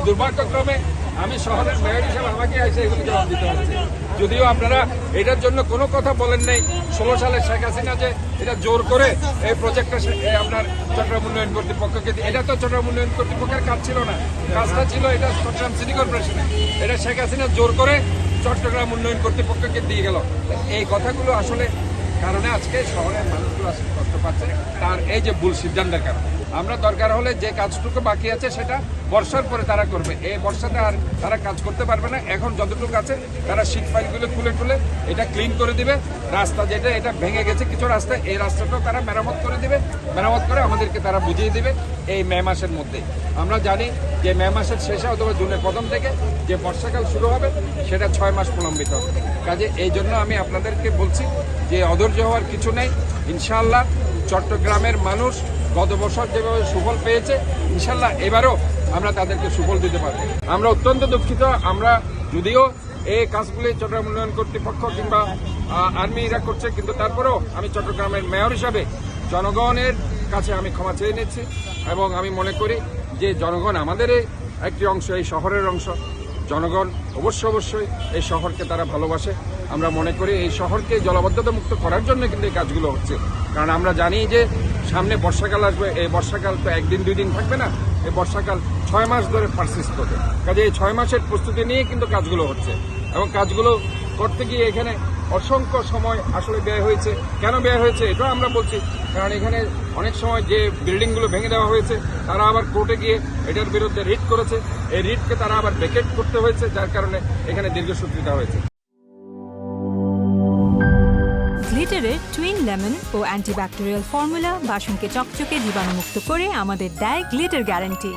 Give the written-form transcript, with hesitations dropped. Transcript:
দুর্ভাগ্যক্রমে আমি শহরের মেয়র হিসেবে আমাকে এসে এগুলো জবাব দিতে হচ্ছে। যদিও আপনারা এটার জন্য কোনো কথা বলেন নাই 16 সালে শেখ হাসিনা যে এটা জোর করে এই প্রজেক্টটা আপনার চট্টগ্রাম উন্নয়ন কর্তৃপক্ষকে এটা তো চট্টগ্রাম উন্নয়ন কর্তৃপক্ষের কাজ ছিল না, কাজটা ছিল এটা চট্টগ্রাম সিটি কর্পোরেশনে। এটা শেখ হাসিনা জোর করে চট্টগ্রাম উন্নয়ন কর্তৃপক্ষকে দিয়ে গেল। এই কথাগুলো আসলে কারণে আজকে শহরের মানুষগুলো আসলে কষ্ট পাচ্ছে, তার এই যে ভুল সিদ্ধান্তের কারণে। আমরা দরকার হলে যে কাজটুকু বাকি আছে সেটা বর্ষার পরে তারা করবে, এই বর্ষাতে আর তারা কাজ করতে পারবে না। এখন যতটুকু আছে তারা শীত ফাইলগুলো খুলে এটা ক্লিন করে দিবে। রাস্তা যেটা এটা ভেঙে গেছে কিছু রাস্তা, এই রাস্তাটাও তারা মেরামত করে দিবে, মেরামত করে আমাদেরকে তারা বুঝিয়ে দিবে এই মে মাসের মধ্যে। আমরা জানি যে মে মাসের শেষে অথবা জুনের প্রথম থেকে যে বর্ষাকাল শুরু হবে সেটা 6 মাস প্রলম্বিত হবে। কাজে এই জন্য আমি আপনাদেরকে বলছি যে অধৈর্য হওয়ার কিছু নেই। ইনশাআল্লাহ চট্টগ্রামের মানুষ গত বছর যেভাবে সুফল পেয়েছে ইনশাআল্লাহ এবারও আমরা তাদেরকে সুফল দিতে পারব। আমরা অত্যন্ত দুঃখিত, আমরা যদিও এই কাজগুলি চট্টগ্রাম উন্নয়ন কর্তৃপক্ষ কিংবা আর্মিরা করছে, কিন্তু তারপরেও আমি চট্টগ্রামের মেয়র হিসাবে জনগণের কাছে আমি ক্ষমা চেয়ে নিচ্ছি এবং আমি মনে করি যে জনগণ আমাদের একটি অংশ, এই শহরের অংশ। জনগণ অবশ্যই এই শহরকে তারা ভালোবাসে। আমরা মনে করি এই শহরকে জলাবদ্ধতা মুক্ত করার জন্য কিন্তু এই কাজগুলো হচ্ছে, কারণ আমরা জানি যে সামনে বর্ষাকাল আসবে। এই বর্ষাকাল তো একদিন 2 দিন থাকবে না, এই বর্ষাকাল 6 মাস ধরে পারসিস্ট করবে। কাজে এই 6 মাসের প্রস্তুতি নিয়ে কিন্তু কাজগুলো হচ্ছে এবং কাজগুলো করতে গিয়ে এখানে অসংখ্য সময় আসলে ব্যয় হয়েছে। কেন ব্যয় হয়েছে এটাও আমরা বলছি, কারণ এখানে অনেক সময় যে বিল্ডিংগুলো ভেঙে দেওয়া হয়েছে তারা আবার কোর্টে গিয়ে এটার বিরুদ্ধে রিট করেছে, এই রিটকে তারা আবার ভেকেট করতে হয়েছে, যার কারণে এখানে দীর্ঘসূত্রিতা হয়েছে। গ্লিটারের টুইন লেমন ও অ্যান্টিব্যাকটেরিয়াল ফর্মুলা বাসনকে চকচকে জীবাণুমুক্ত করে আমাদের দেয় গ্লিটার গ্যারান্টি।